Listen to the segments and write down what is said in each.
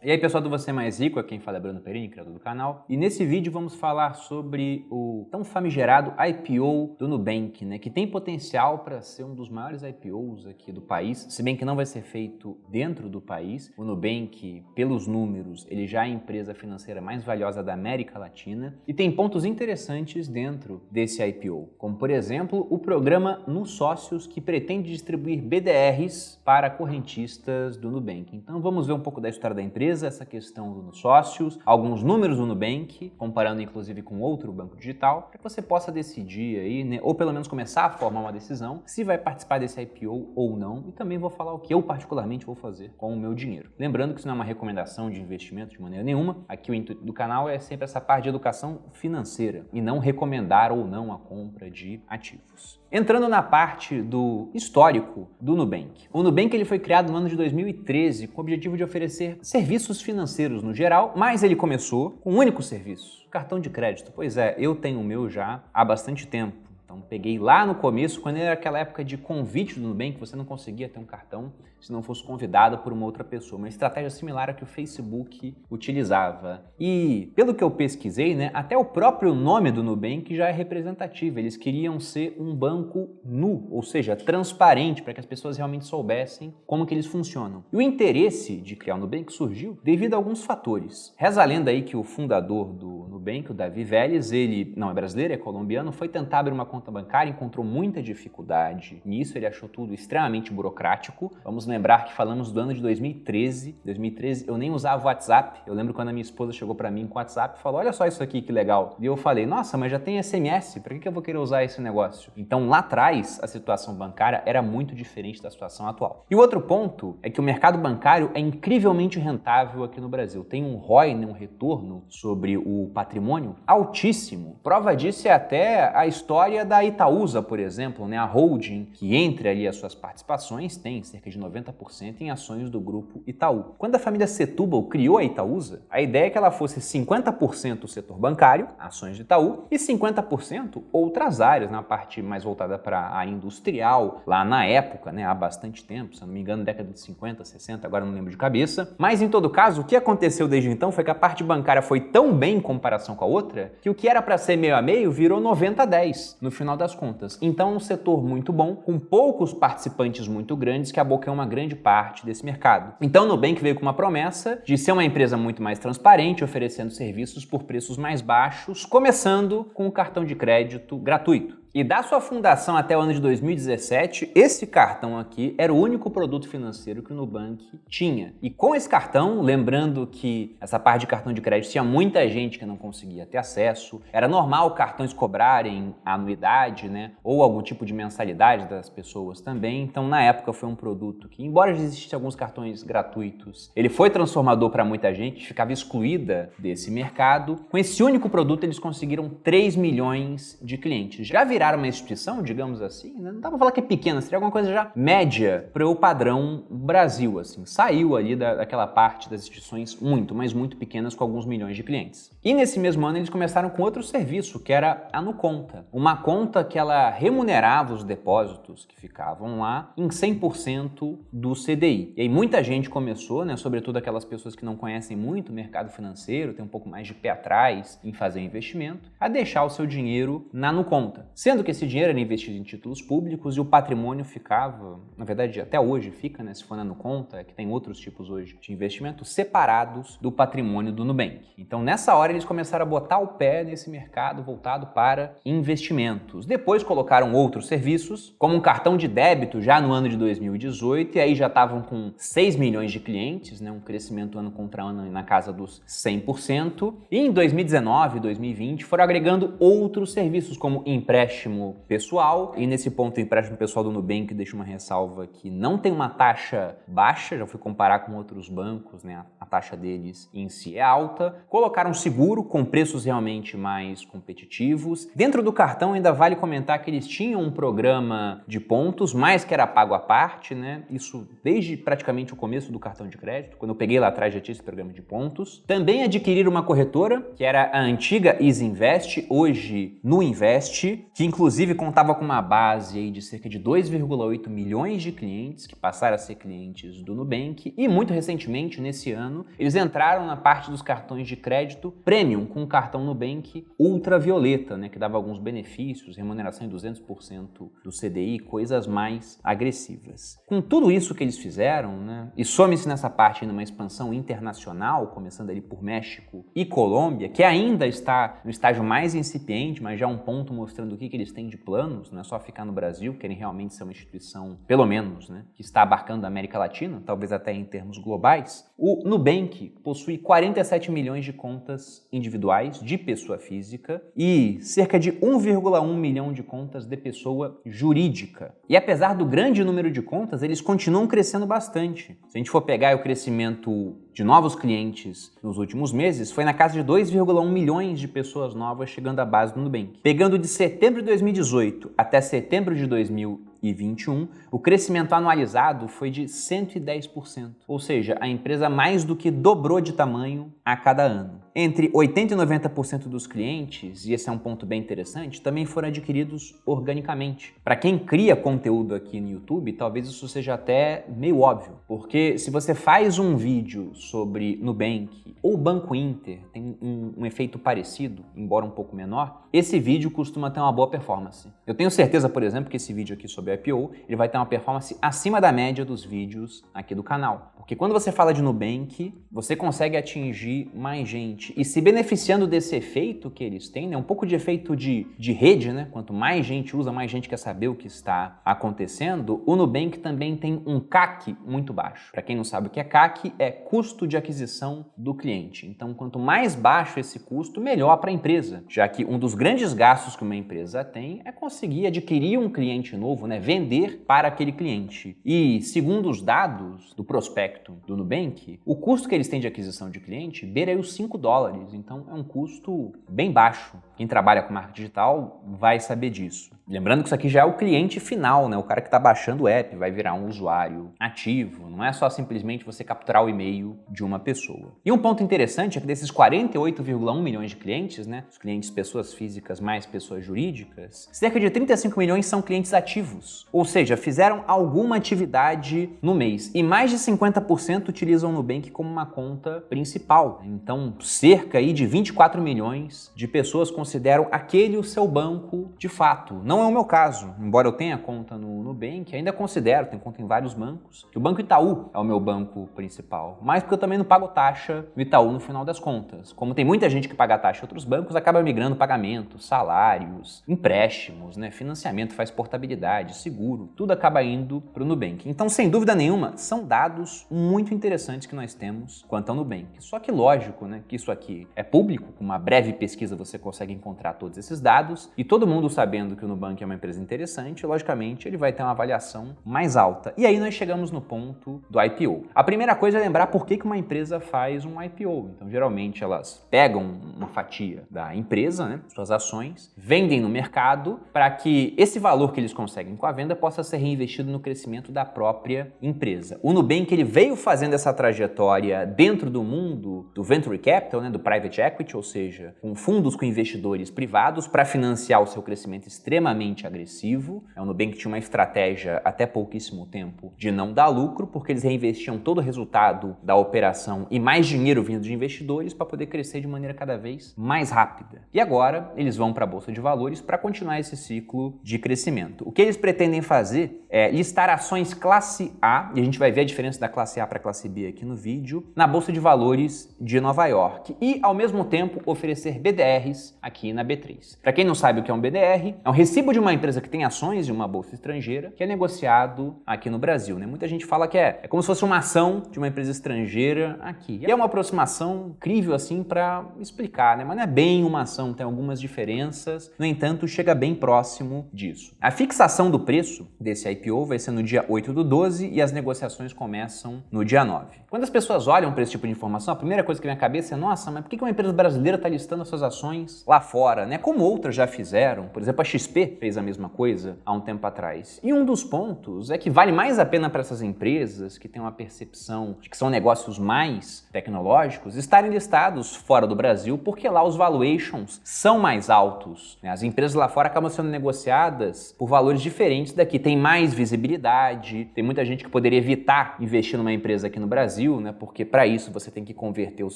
E aí pessoal do Você Mais Rico, aqui quem fala é Bruno Perini, criador do canal. E nesse vídeo vamos falar sobre o tão famigerado IPO do Nubank, né? Que tem potencial para ser um dos maiores IPOs aqui do país, se bem que não vai ser feito dentro do país. O Nubank, pelos números, ele já é a empresa financeira mais valiosa da América Latina e tem pontos interessantes dentro desse IPO, como por exemplo o programa Nos Sócios, que pretende distribuir BDRs para correntistas do Nubank. Então vamos ver um pouco da história da empresa, essa questão dos sócios, alguns números do Nubank, comparando inclusive com outro banco digital, para que você possa decidir aí, né, ou pelo menos começar a formar uma decisão se vai participar desse IPO ou não, e também vou falar o que eu particularmente vou fazer com o meu dinheiro. Lembrando que isso não é uma recomendação de investimento de maneira nenhuma, aqui o intuito do canal é sempre essa parte de educação financeira e não recomendar ou não a compra de ativos. Entrando na parte do histórico do Nubank. O Nubank ele foi criado no ano de 2013 com o objetivo de oferecer serviços financeiros no geral, mas ele começou com um único serviço, cartão de crédito. Pois é, eu tenho o meu já há bastante tempo. Então peguei lá no começo, quando era aquela época de convite do Nubank, você não conseguia ter um cartão se não fosse convidado por uma outra pessoa. Uma estratégia similar à que o Facebook utilizava. E pelo que eu pesquisei, né, até o próprio nome do Nubank já é representativo. Eles queriam ser um banco nu, ou seja, transparente, para que as pessoas realmente soubessem como que eles funcionam. E o interesse de criar o Nubank surgiu devido a alguns fatores. Reza a lenda aí que o fundador do Nubank, o Davi Vélez, ele não é brasileiro, é colombiano, foi tentar abrir uma conta bancária, encontrou muita dificuldade nisso, ele achou tudo extremamente burocrático. Vamos lembrar que falamos do ano de 2013. 2013 eu nem usava o WhatsApp. Eu lembro quando a minha esposa chegou para mim com o WhatsApp e falou: olha só isso aqui, que legal. E eu falei: nossa, mas já tem SMS, para que eu vou querer usar esse negócio? Então lá atrás a situação bancária era muito diferente da situação atual. E o outro ponto é que o mercado bancário é incrivelmente rentável aqui no Brasil. Tem um ROI, né, um retorno sobre o patrimônio altíssimo. Prova disso é até a história da Itaúsa, por exemplo, né, a holding que entre ali as suas participações tem cerca de 90% em ações do grupo Itaú. Quando a família Setúbal criou a Itaúsa, a ideia é que ela fosse 50% o setor bancário, ações de Itaú, e 50% outras áreas, na parte mais voltada para a industrial, lá na época, né, há bastante tempo, se eu não me engano, década de 50, 60, agora não lembro de cabeça. Mas em todo caso, o que aconteceu desde então foi que a parte bancária foi tão bem em comparação com a outra, que o que era para ser meio a meio virou 90-10 no final das contas. Então um setor muito bom, com poucos participantes muito grandes que abocam uma grande parte desse mercado. Então o Nubank veio com uma promessa de ser uma empresa muito mais transparente, oferecendo serviços por preços mais baixos, começando com o cartão de crédito gratuito. E da sua fundação até o ano de 2017, esse cartão aqui era o único produto financeiro que o Nubank tinha. E com esse cartão, lembrando que essa parte de cartão de crédito tinha muita gente que não conseguia ter acesso, era normal cartões cobrarem anuidade, né, ou algum tipo de mensalidade das pessoas também. Então, na época, foi um produto que, embora existissem alguns cartões gratuitos, ele foi transformador para muita gente, ficava excluída desse mercado. Com esse único produto, eles conseguiram 3 milhões de clientes. Já viraram uma instituição, digamos assim, né? Não dá pra falar que é pequena, seria alguma coisa já média para o padrão Brasil, assim. Saiu ali daquela parte das instituições muito, mas muito pequenas, com alguns milhões de clientes. E nesse mesmo ano eles começaram com outro serviço, que era a NuConta. Uma conta que ela remunerava os depósitos que ficavam lá em 100% do CDI. E aí muita gente começou, né, sobretudo aquelas pessoas que não conhecem muito o mercado financeiro, tem um pouco mais de pé atrás em fazer investimento, a deixar o seu dinheiro na NuConta. Sendo que esse dinheiro era investido em títulos públicos e o patrimônio ficava, na verdade até hoje fica, né, se for na NuConta, que tem outros tipos hoje de investimento, separados do patrimônio do Nubank. Então nessa hora eles começaram a botar o pé nesse mercado voltado para investimentos. Depois colocaram outros serviços, como um cartão de débito já no ano de 2018, e aí já estavam com 6 milhões de clientes, né, um crescimento ano contra ano na casa dos 100%. E em 2019 e 2020 foram agregando outros serviços, como empréstimo pessoal, e nesse ponto o empréstimo pessoal do Nubank deixa uma ressalva que não tem uma taxa baixa, já fui comparar com outros bancos, né, a taxa deles em si é alta. Colocaram seguro com preços realmente mais competitivos. Dentro do cartão ainda vale comentar que eles tinham um programa de pontos, mas que era pago à parte, né, isso desde praticamente o começo do cartão de crédito, quando eu peguei lá atrás já tinha esse programa de pontos. Também adquiriram uma corretora, que era a antiga Easy Invest, hoje Nuinvest, que inclusive contava com uma base aí de cerca de 2,8 milhões de clientes que passaram a ser clientes do Nubank e muito recentemente, nesse ano, eles entraram na parte dos cartões de crédito Premium com o cartão Nubank Ultravioleta, né, que dava alguns benefícios, remuneração em 200% do CDI, coisas mais agressivas. Com tudo isso que eles fizeram, né, e some-se nessa parte numa expansão internacional, começando ali por México e Colômbia, que ainda está no estágio mais incipiente, mas já um ponto mostrando o que eles têm de planos, não é só ficar no Brasil, querem realmente ser uma instituição, pelo menos, né, que está abarcando a América Latina, talvez até em termos globais. O Nubank possui 47 milhões de contas individuais de pessoa física e cerca de 1,1 milhão de contas de pessoa jurídica. E apesar do grande número de contas, eles continuam crescendo bastante. Se a gente for pegar o crescimento de novos clientes nos últimos meses, foi na casa de 2,1 milhões de pessoas novas chegando à base do Nubank. Pegando de setembro de 2018 até setembro de 2021, o crescimento anualizado foi de 110%. Ou seja, a empresa mais do que dobrou de tamanho a cada ano. Entre 80% e 90% dos clientes, e esse é um ponto bem interessante, também foram adquiridos organicamente. Para quem cria conteúdo aqui no YouTube, talvez isso seja até meio óbvio, porque se você faz um vídeo sobre Nubank ou Banco Inter, tem um efeito parecido, embora um pouco menor, esse vídeo costuma ter uma boa performance. Eu tenho certeza, por exemplo, que esse vídeo aqui sobre a IPO, ele vai ter uma performance acima da média dos vídeos aqui do canal. Porque quando você fala de Nubank, você consegue atingir mais gente. E se beneficiando desse efeito que eles têm, né, um pouco de efeito de rede, né? Quanto mais gente usa, mais gente quer saber o que está acontecendo, o Nubank também tem um CAC muito baixo. Para quem não sabe o que é CAC, é custo de aquisição do cliente. Então, quanto mais baixo esse custo, melhor para a empresa. Já que um dos grandes gastos que uma empresa tem é conseguir adquirir um cliente novo, né? Vender para aquele cliente. E segundo os dados do prospecto do Nubank, o custo que eles têm de aquisição de cliente beira aí os $5. Então é um custo bem baixo. Quem trabalha com marketing digital vai saber disso. Lembrando que isso aqui já é o cliente final, né? O cara que está baixando o app vai virar um usuário ativo. Não é só simplesmente você capturar o e-mail de uma pessoa. E um ponto interessante é que desses 48,1 milhões de clientes, né? Os clientes pessoas físicas mais pessoas jurídicas, cerca de 35 milhões são clientes ativos. Ou seja, fizeram alguma atividade no mês. E mais de 50% utilizam o Nubank como uma conta principal. Então, cerca aí de 24 milhões de pessoas consideram aquele o seu banco de fato. Não é o meu caso, embora eu tenha conta no Nubank, ainda considero, tenho conta em vários bancos, que o Banco Itaú é o meu banco principal, mas porque eu também não pago taxa no Itaú no final das contas. Como tem muita gente que paga taxa em outros bancos, acaba migrando pagamentos, salários, empréstimos, né, financiamento, faz portabilidade, seguro, tudo acaba indo para o Nubank. Então, sem dúvida nenhuma, são dados muito interessantes que nós temos quanto ao Nubank. Só que lógico, né, que isso aqui é público, com uma breve pesquisa você consegue encontrar todos esses dados, e todo mundo sabendo que o Nubank é uma empresa interessante, logicamente ele vai ter uma avaliação mais alta. E aí nós chegamos no ponto do IPO. A primeira coisa é lembrar por que uma empresa faz um IPO. Então, geralmente elas pegam uma fatia da empresa, né, suas ações, vendem no mercado para que esse valor que eles conseguem com a venda possa ser reinvestido no crescimento da própria empresa. O Nubank ele veio fazendo essa trajetória dentro do mundo do Venture Capital, né, do Private Equity, ou seja, com fundos com investidores privados para financiar o seu crescimento extremamente agressivo. O Nubank tinha uma estratégia até pouquíssimo tempo de não dar lucro, porque eles reinvestiam todo o resultado da operação e mais dinheiro vindo de investidores para poder crescer de maneira cada vez mais rápida. E agora eles vão para a Bolsa de Valores para continuar esse ciclo de crescimento. O que eles pretendem fazer é listar ações classe A, e a gente vai ver a diferença da classe A para a classe B aqui no vídeo, na Bolsa de Valores de Nova York e, ao mesmo tempo, oferecer BDRs aqui na B3. Para quem não sabe o que é um BDR, é um recibo de uma empresa que tem ações de uma bolsa estrangeira que é negociado aqui no Brasil, né? Muita gente fala que é como se fosse uma ação de uma empresa estrangeira aqui. E é uma aproximação incrível assim para explicar, né? Mas não é bem uma ação, tem algumas diferenças, no entanto, chega bem próximo disso. A fixação do preço desse IPO vai ser no dia 8/12 e as negociações começam no dia 9. Quando as pessoas olham para esse tipo de informação, a primeira coisa que vem à cabeça é: nossa, mas por que uma empresa brasileira está listando as suas ações lá fora, né? Como outras já fizeram, por exemplo, a XP XP fez a mesma coisa há um tempo atrás. E um dos pontos é que vale mais a pena para essas empresas que têm uma percepção de que são negócios mais tecnológicos estarem listados fora do Brasil, porque lá os valuations são mais altos, né? As empresas lá fora acabam sendo negociadas por valores diferentes daqui. Tem mais visibilidade, tem muita gente que poderia evitar investir numa empresa aqui no Brasil, né? Porque para isso você tem que converter os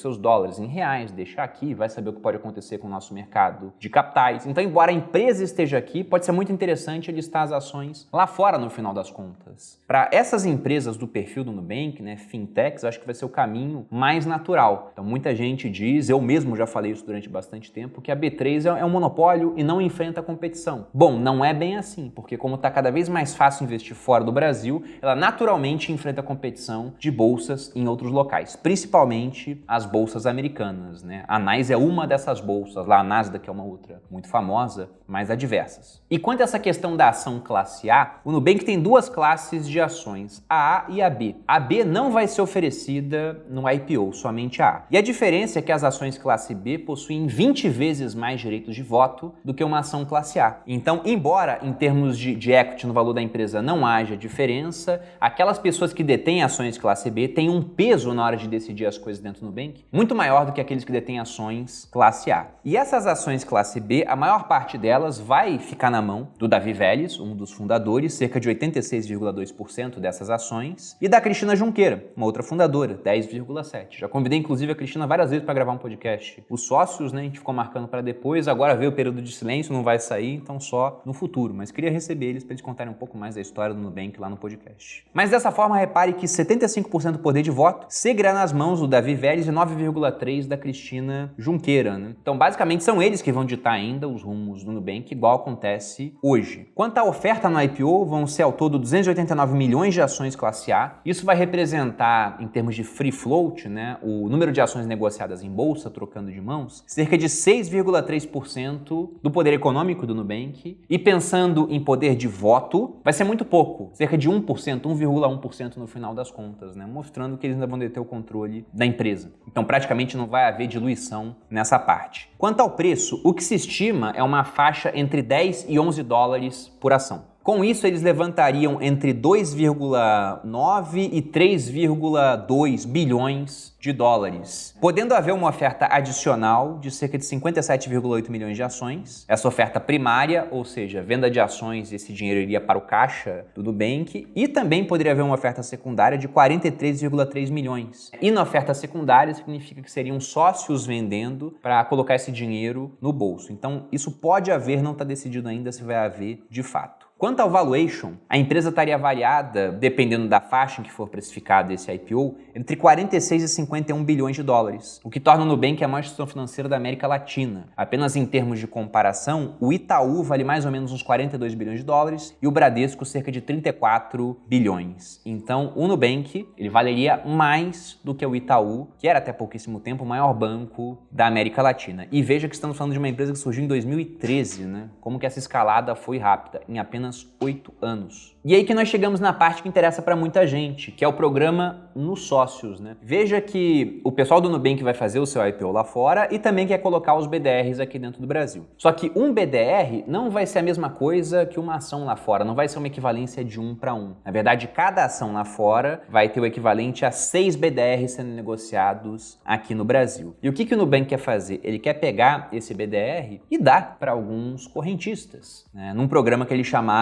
seus dólares em reais, deixar aqui, vai saber o que pode acontecer com o nosso mercado de capitais. Então, embora a empresa esteja aqui, pode ser muito interessante listar as ações lá fora no final das contas. Para essas empresas do perfil do Nubank, né, fintechs, acho que vai ser o caminho mais natural. Então, muita gente diz, eu mesmo já falei isso durante bastante tempo, que a B3 é um monopólio e não enfrenta competição. Bom, não é bem assim, porque como está cada vez mais fácil investir fora do Brasil, ela naturalmente enfrenta competição de bolsas em outros locais, principalmente as bolsas americanas, né? A NYSE é uma dessas bolsas, lá a Nasdaq é uma outra, muito famosa, mas há diversas. E quanto a essa questão da ação classe A, o Nubank tem duas classes de ações, a A e a B. A B não vai ser oferecida no IPO, somente a A. E a diferença é que as ações classe B possuem 20 vezes mais direitos de voto do que uma ação classe A. Então, embora em termos de equity no valor da empresa não haja diferença, aquelas pessoas que detêm ações classe B têm um peso na hora de decidir as coisas dentro do Nubank muito maior do que aqueles que detêm ações classe A. E essas ações classe B, a maior parte delas vai ficar na mão do Davi Vélez, um dos fundadores, cerca de 86,2% dessas ações, e da Cristina Junqueira, uma outra fundadora, 10,7%. Já convidei inclusive a Cristina várias vezes para gravar um podcast. Os sócios, né, a gente ficou marcando para depois, agora veio o período de silêncio, não vai sair, então só no futuro, mas queria receber eles para eles contarem um pouco mais da história do Nubank lá no podcast. Mas dessa forma, repare que 75% do poder de voto seguirá nas mãos do Davi Vélez e 9,3% da Cristina Junqueira, né? Então, basicamente, são eles que vão ditar ainda os rumos do Nubank, igual acontece hoje. Quanto à oferta no IPO, vão ser ao todo 289 milhões de ações classe A. Isso vai representar, em termos de free float, né, o número de ações negociadas em bolsa, trocando de mãos, cerca de 6,3% do poder econômico do Nubank. E pensando em poder de voto, vai ser muito pouco, cerca de 1%, 1,1% no final das contas, né, mostrando que eles ainda vão deter o controle da empresa. Então, praticamente não vai haver diluição nessa parte. Quanto ao preço, o que se estima é uma faixa entre 10 e 11 dólares por ação. Com isso, eles levantariam entre 2,9 e 3,2 bilhões de dólares, podendo haver uma oferta adicional de cerca de 57,8 milhões de ações. Essa oferta primária, ou seja, venda de ações, esse dinheiro iria para o caixa do Nubank, e também poderia haver uma oferta secundária de 43,3 milhões. E na oferta secundária significa que seriam sócios vendendo para colocar esse dinheiro no bolso. Então, isso pode haver, não está decidido ainda se vai haver de fato. Quanto ao valuation, a empresa estaria avaliada, dependendo da faixa em que for precificado esse IPO, entre 46 e 51 bilhões de dólares, o que torna o Nubank a maior instituição financeira da América Latina. Apenas em termos de comparação, o Itaú vale mais ou menos uns 42 bilhões de dólares e o Bradesco cerca de 34 bilhões. Então, o Nubank, ele valeria mais do que o Itaú, que era até pouquíssimo tempo o maior banco da América Latina. E veja que estamos falando de uma empresa que surgiu em 2013, né? Como que essa escalada foi rápida, em apenas 8 anos. E aí que nós chegamos na parte que interessa para muita gente, que é o programa nos sócios, né? Veja que o pessoal do Nubank vai fazer o seu IPO lá fora e também quer colocar os BDRs aqui dentro do Brasil. Só que um BDR não vai ser a mesma coisa que uma ação lá fora, não vai ser uma equivalência de 1 para 1. Na verdade, cada ação lá fora vai ter o equivalente a 6 BDRs sendo negociados aqui no Brasil. E o que o Nubank quer fazer? Ele quer pegar esse BDR e dar para alguns correntistas, né? Num programa que eles chamaram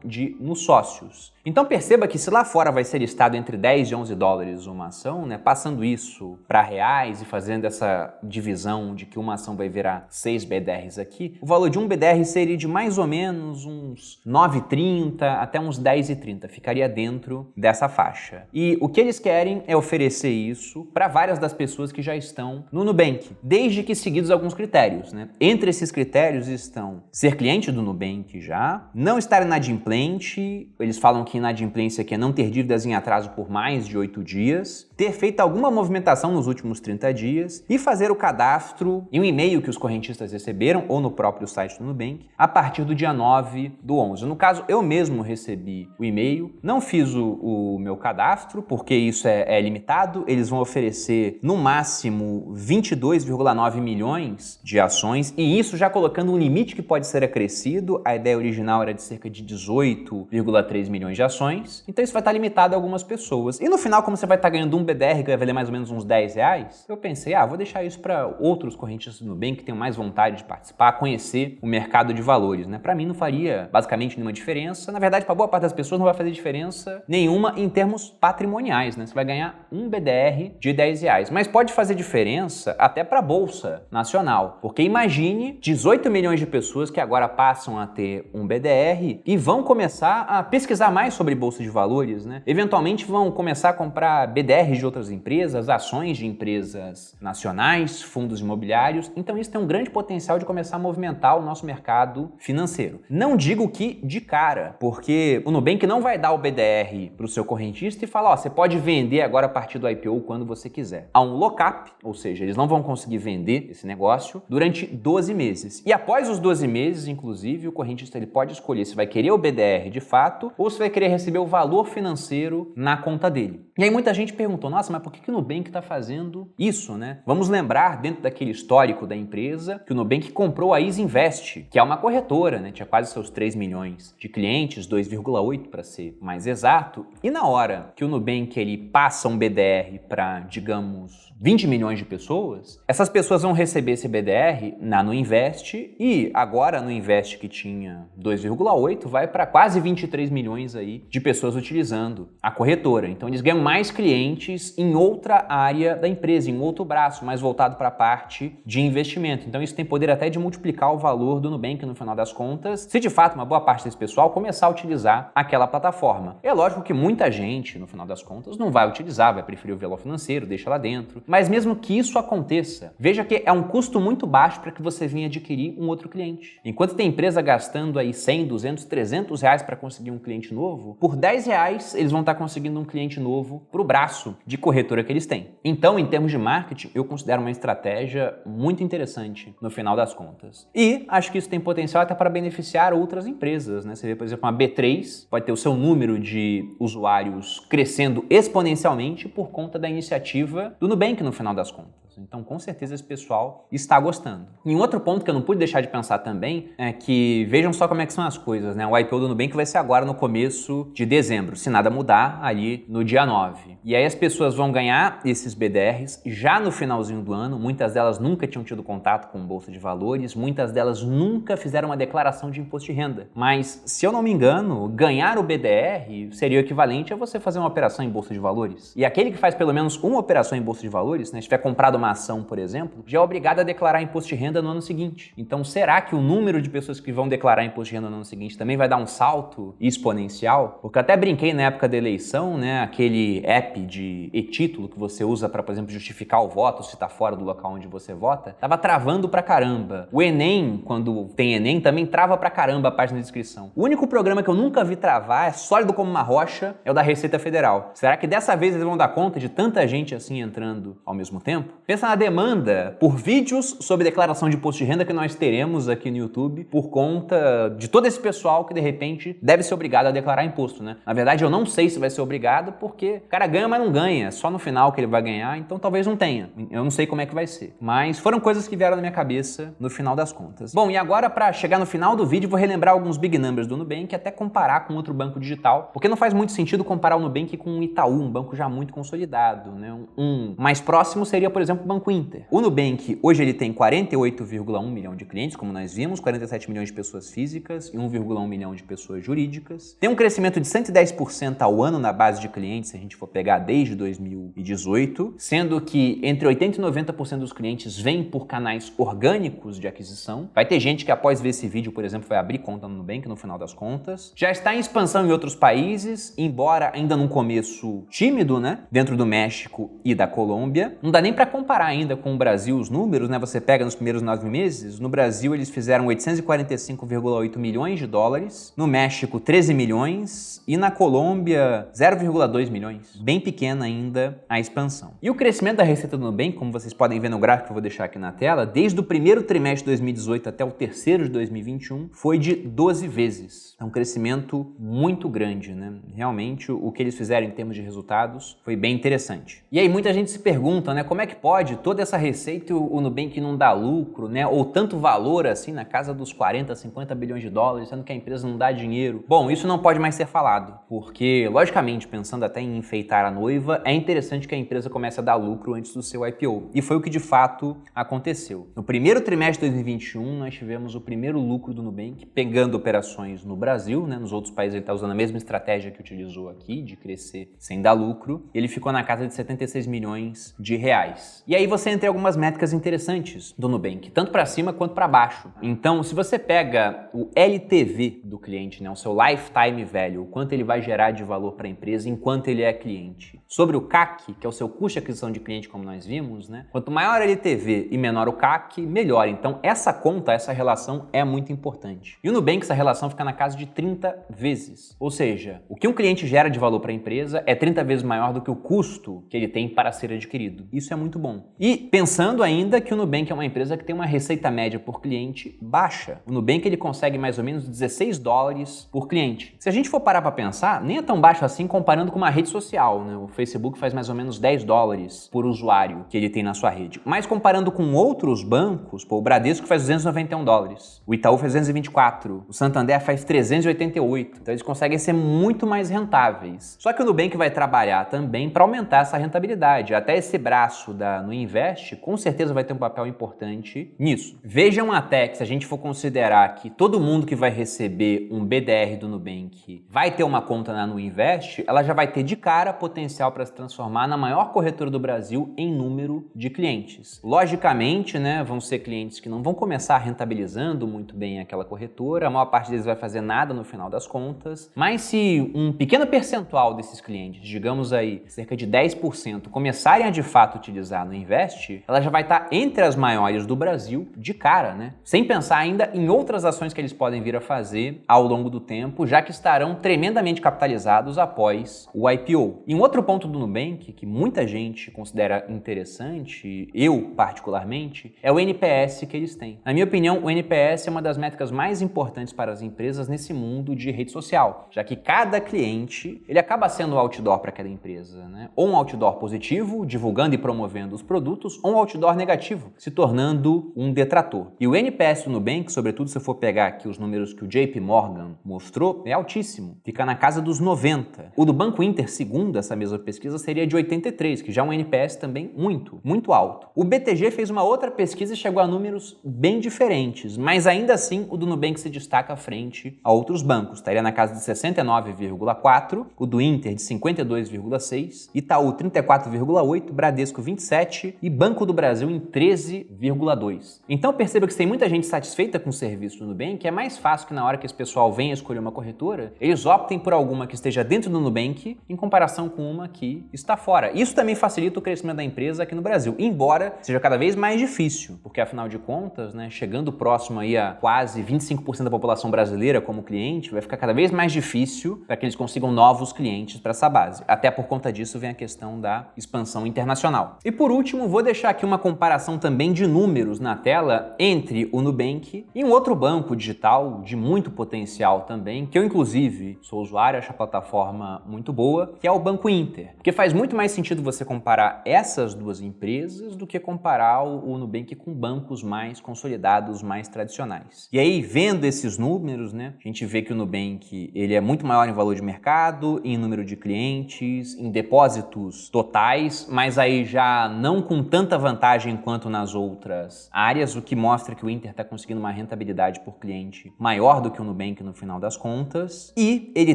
de nos sócios. Então perceba que se lá fora vai ser listado entre 10 e 11 dólares uma ação, né, passando isso para reais e fazendo essa divisão de que uma ação vai virar 6 BDRs aqui, o valor de um BDR seria de mais ou menos uns 9,30 até uns 10,30, ficaria dentro dessa faixa. E o que eles querem é oferecer isso para várias das pessoas que já estão no Nubank, desde que seguidos alguns critérios, né? Entre esses critérios estão ser cliente do Nubank já, não estar inadimplente, eles falam que inadimplência aqui é não ter dívidas em atraso por mais de 8 dias, ter feito alguma movimentação nos últimos 30 dias e fazer o cadastro em um e-mail que os correntistas receberam ou no próprio site do Nubank a partir do dia 9/11. No caso, eu mesmo recebi o e-mail, não fiz o meu cadastro, porque isso é limitado, eles vão oferecer no máximo 22,9 milhões de ações e isso já colocando um limite que pode ser acrescido, a ideia original era de cerca de 18,3 milhões de ações, então isso vai estar limitado a algumas pessoas. E no final, como você vai estar ganhando um BDR que vai valer mais ou menos uns R$10, eu pensei, vou deixar isso para outros correntistas do Nubank que tenham mais vontade de participar, conhecer o mercado de valores, né? Para mim não faria basicamente nenhuma diferença, na verdade para boa parte das pessoas não vai fazer diferença nenhuma em termos patrimoniais, né? Você vai ganhar um BDR de R$10, mas pode fazer diferença até para a Bolsa Nacional, porque imagine 18 milhões de pessoas que agora passam a ter um BDR e vão começar a pesquisar mais sobre Bolsa de Valores, né? Eventualmente vão começar a comprar BDRs de outras empresas, ações de empresas nacionais, fundos imobiliários, então isso tem um grande potencial de começar a movimentar o nosso mercado financeiro. Não digo que de cara, porque o Nubank não vai dar o BDR para o seu correntista e falar, você pode vender agora a partir do IPO quando você quiser. Há um lock-up, ou seja, eles não vão conseguir vender esse negócio durante 12 meses. E após os 12 meses, inclusive, o correntista ele pode escolher se vai querer o BDR de fato ou se vai querer receber o valor financeiro na conta dele. E aí muita gente perguntou, nossa, mas por que o Nubank está fazendo isso, né? Vamos lembrar, dentro daquele histórico da empresa, que o Nubank comprou a Easy Invest, que é uma corretora, né? Tinha quase seus 3 milhões de clientes, 2,8 para ser mais exato. E na hora que o Nubank ele passa um BDR para, digamos, 20 milhões de pessoas, essas pessoas vão receber esse BDR na Nuinvest e agora a Nuinvest que tinha 2,8 vai para quase 23 milhões aí de pessoas utilizando a corretora. Então eles ganham mais clientes em outra área da empresa, em outro braço, mais voltado para a parte de investimento. Então isso tem poder até de multiplicar o valor do Nubank no final das contas, se de fato uma boa parte desse pessoal começar a utilizar aquela plataforma. É lógico que muita gente, no final das contas, não vai utilizar, vai preferir o valor financeiro, deixa lá dentro. Mas mesmo que isso aconteça, veja que é um custo muito baixo para que você venha adquirir um outro cliente. Enquanto tem empresa gastando aí 100, 200, 300 reais para conseguir um cliente novo, por 10 reais eles vão estar conseguindo um cliente novo para o braço de corretora que eles têm. Então, em termos de marketing, eu considero uma estratégia muito interessante no final das contas. E acho que isso tem potencial até para beneficiar outras empresas, né? Você vê, por exemplo, uma B3 pode ter o seu número de usuários crescendo exponencialmente por conta da iniciativa do Nubank no final das contas. Então, com certeza, esse pessoal está gostando. E um outro ponto que eu não pude deixar de pensar também é que vejam só como é que são as coisas, né? O IPO do Nubank vai ser agora no começo de dezembro, se nada mudar, ali no dia 9. E aí as pessoas vão ganhar esses BDRs já no finalzinho do ano. Muitas delas nunca tinham tido contato com Bolsa de Valores, muitas delas nunca fizeram uma declaração de imposto de renda. Mas, se eu não me engano, ganhar o BDR seria o equivalente a você fazer uma operação em Bolsa de Valores. E aquele que faz pelo menos uma operação em Bolsa de Valores, né, se tiver comprado uma ação, por exemplo, já é obrigado a declarar imposto de renda no ano seguinte. Então, será que o número de pessoas que vão declarar imposto de renda no ano seguinte também vai dar um salto exponencial? Porque eu até brinquei na época da eleição, né, aquele app de e-título que você usa para, por exemplo, justificar o voto, se está fora do local onde você vota, tava travando pra caramba. O Enem, quando tem Enem, também trava pra caramba a página de inscrição. O único programa que eu nunca vi travar, é sólido como uma rocha, é o da Receita Federal. Será que dessa vez eles vão dar conta de tanta gente assim entrando ao mesmo tempo? Pensa na demanda por vídeos sobre declaração de imposto de renda que nós teremos aqui no YouTube por conta de todo esse pessoal que de repente deve ser obrigado a declarar imposto, né? Na verdade, eu não sei se vai ser obrigado porque o cara ganha, mas não ganha. Só no final que ele vai ganhar, então talvez não tenha. Eu não sei como é que vai ser. Mas foram coisas que vieram na minha cabeça no final das contas. Bom, e agora para chegar no final do vídeo, vou relembrar alguns big numbers do Nubank e até comparar com outro banco digital, porque não faz muito sentido comparar o Nubank com o Itaú, um banco já muito consolidado, né? Um mais próximo seria, por exemplo, o Banco Inter. O Nubank, hoje ele tem 48,1 milhão de clientes, como nós vimos, 47 milhões de pessoas físicas e 1,1 milhão de pessoas jurídicas. Tem um crescimento de 110% ao ano na base de clientes, se a gente for pegar pegar desde 2018, sendo que entre 80% e 90% dos clientes vêm por canais orgânicos de aquisição. Vai ter gente que após ver esse vídeo, por exemplo, vai abrir conta no Nubank no final das contas. Já está em expansão em outros países, embora ainda num começo tímido, né? Dentro do México e da Colômbia. Não dá nem para comparar ainda com o Brasil os números, né? Você pega nos primeiros 9 meses, no Brasil eles fizeram 845,8 milhões de dólares, no México 13 milhões e na Colômbia 0,2 milhões. Bem pequena ainda a expansão. E o crescimento da receita do Nubank, como vocês podem ver no gráfico que eu vou deixar aqui na tela, desde o primeiro trimestre de 2018 até o terceiro de 2021, foi de 12 vezes. É um crescimento muito grande, né? Realmente o que eles fizeram em termos de resultados foi bem interessante. E aí muita gente se pergunta, né, como é que pode toda essa receita e o Nubank não dá lucro, né, ou tanto valor assim na casa dos 40, 50 bilhões de dólares, sendo que a empresa não dá dinheiro. Bom, isso não pode mais ser falado, porque logicamente, pensando até em enfeitar a noiva, é interessante que a empresa comece a dar lucro antes do seu IPO. E foi o que de fato aconteceu. No primeiro trimestre de 2021, nós tivemos o primeiro lucro do Nubank, pegando operações no Brasil, né, nos outros países ele está usando a mesma estratégia que utilizou aqui, de crescer sem dar lucro. Ele ficou na casa de 76 milhões de reais. E aí você entra em algumas métricas interessantes do Nubank, tanto para cima quanto para baixo. Então, se você pega o LTV do cliente, né, o seu Lifetime Value, o quanto ele vai gerar de valor para a empresa enquanto ele é cliente, sobre o CAC, que é o seu custo de aquisição de cliente, como nós vimos, né, quanto maior a LTV e menor o CAC, melhor. Então, essa conta, essa relação é muito importante. E o Nubank, essa relação fica na casa de 30 vezes. Ou seja, o que um cliente gera de valor para a empresa é 30 vezes maior do que o custo que ele tem para ser adquirido. Isso é muito bom. E pensando ainda que o Nubank é uma empresa que tem uma receita média por cliente baixa. O Nubank ele consegue mais ou menos 16 dólares por cliente. Se a gente for parar para pensar, nem é tão baixo assim comparando com uma rede social, né? O Facebook faz mais ou menos 10 dólares por usuário que ele tem na sua rede. Mas comparando com outros bancos, pô, o Bradesco faz 291 dólares, o Itaú faz 224, o Santander faz 388. Então eles conseguem ser muito mais rentáveis. Só que o Nubank vai trabalhar também para aumentar essa rentabilidade. Até esse braço da Nuinvest com certeza vai ter um papel importante nisso. Vejam até que se a gente for considerar que todo mundo que vai receber um BDR do Nubank vai ter uma conta na Nuinvest, ela já vai ter de cara potencial para se transformar na maior corretora do Brasil em número de clientes. Logicamente, né, vão ser clientes que não vão começar rentabilizando muito bem aquela corretora, a maior parte deles vai fazer nada no final das contas, mas se um pequeno percentual desses clientes, digamos aí, cerca de 10%, começarem a de fato utilizar a Nuinvest, ela já vai estar entre as maiores do Brasil de cara, né? Sem pensar ainda em outras ações que eles podem vir a fazer ao longo do tempo, já que estarão tremendamente capitalizados após o IPO. E um outro ponto do Nubank, que muita gente considera interessante, eu particularmente, é o NPS que eles têm. Na minha opinião, o NPS é uma das métricas mais importantes para as empresas nesse mundo de rede social, já que cada cliente, ele acaba sendo um outdoor para aquela empresa, né? Ou um outdoor positivo, divulgando e promovendo os produtos, ou um outdoor negativo, se tornando um detrator. E o NPS do Nubank, sobretudo se for pegar aqui os números que o JP Morgan mostrou, é altíssimo, fica na casa dos 90. O do Banco Inter, segundo essa mesma pesquisa, seria de 83, que já é um NPS também muito alto. O BTG fez uma outra pesquisa e chegou a números bem diferentes, mas ainda assim o do Nubank se destaca frente a outros bancos. Estaria na casa de 69,4, o do Inter de 52,6, Itaú 34,8, Bradesco 27 e Banco do Brasil em 13,2. Então perceba que se tem muita gente satisfeita com o serviço do Nubank, é mais fácil que na hora que esse pessoal venha escolher uma corretora, eles optem por alguma que esteja dentro do Nubank em comparação com uma que está fora. Isso também facilita o crescimento da empresa aqui no Brasil, embora seja cada vez mais difícil, porque afinal de contas, né, chegando próximo aí a quase 25% da população brasileira como cliente, vai ficar cada vez mais difícil para que eles consigam novos clientes para essa base. Até por conta disso vem a questão da expansão internacional. E por último, vou deixar aqui uma comparação também de números na tela entre o Nubank e um outro banco digital de muito potencial também, que eu inclusive sou usuário, acho a plataforma muito boa, que é o Banco Inter. Porque faz muito mais sentido você comparar essas duas empresas do que comparar o Nubank com bancos mais consolidados, mais tradicionais. E aí, vendo esses números, né, a gente vê que o Nubank ele é muito maior em valor de mercado, em número de clientes, em depósitos totais, mas aí já não com tanta vantagem quanto nas outras áreas, o que mostra que o Inter está conseguindo uma rentabilidade por cliente maior do que o Nubank no final das contas. E ele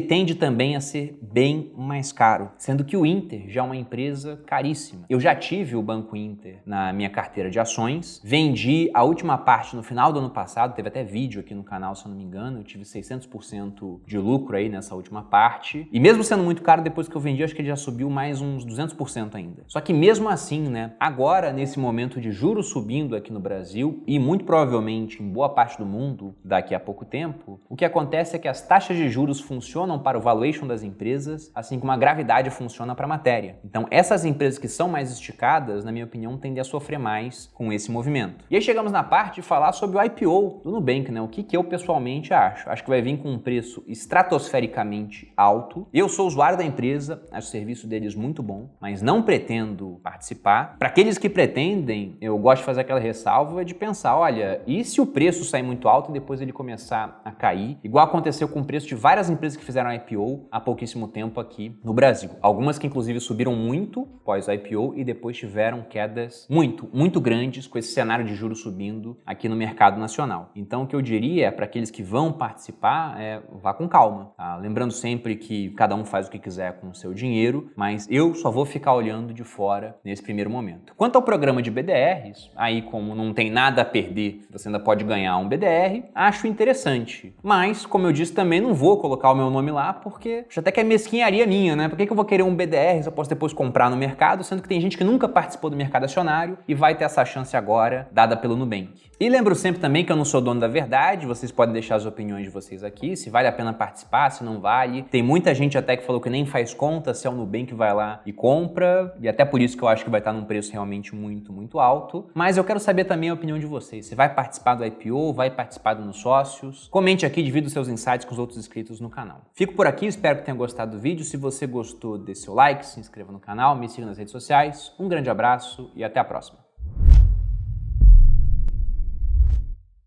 tende também a ser bem mais caro. Se sendo que o Inter já é uma empresa caríssima. Eu já tive o Banco Inter na minha carteira de ações, vendi a última parte no final do ano passado, teve até vídeo aqui no canal, se eu não me engano, eu tive 600% de lucro aí nessa última parte, e mesmo sendo muito caro, depois que eu vendi, acho que ele já subiu mais uns 200% ainda. Só que mesmo assim, né, agora nesse momento de juros subindo aqui no Brasil, e muito provavelmente em boa parte do mundo daqui a pouco tempo, o que acontece é que as taxas de juros funcionam para o valuation das empresas, assim como a gravidade funciona para a matéria. Então essas empresas que são mais esticadas, na minha opinião, tendem a sofrer mais com esse movimento. E aí chegamos na parte de falar sobre o IPO do Nubank, né? O que eu pessoalmente acho. Acho que vai vir com um preço estratosfericamente alto. Eu sou usuário da empresa, acho o serviço deles muito bom, mas não pretendo participar. Para aqueles que pretendem, eu gosto de fazer aquela ressalva de pensar, olha, e se o preço sair muito alto e depois ele começar a cair? Igual aconteceu com o preço de várias empresas que fizeram IPO há pouquíssimo tempo aqui no Brasil. Algumas que inclusive subiram muito pós-IPO e depois tiveram quedas muito grandes com esse cenário de juros subindo aqui no mercado nacional. Então o que eu diria é para aqueles que vão participar, vá com calma, tá? Lembrando sempre que cada um faz o que quiser com o seu dinheiro, mas eu só vou ficar olhando de fora nesse primeiro momento. Quanto ao programa de BDRs, aí como não tem nada a perder, você ainda pode ganhar um BDR, acho interessante. Mas, como eu disse, também não vou colocar o meu nome lá, porque acho até que é mesquinharia minha, né? Por que eu vou querer um BDR se eu posso depois comprar no mercado, sendo que tem gente que nunca participou do mercado acionário e vai ter essa chance agora, dada pelo Nubank. E lembro sempre também que eu não sou dono da verdade, vocês podem deixar as opiniões de vocês aqui, se vale a pena participar, se não vale. Tem muita gente até que falou que nem faz conta se é o Nubank vai lá e compra, e até por isso que eu acho que vai estar num preço realmente muito alto. Mas eu quero saber também a opinião de vocês. Você vai participar do IPO, vai participar do Nos Sócios? Comente aqui, divida os seus insights com os outros inscritos no canal. Fico por aqui, espero que tenha gostado do vídeo. Se você gostou, dê seu like, se inscreva no canal, me siga nas redes sociais. Um grande abraço e até a próxima.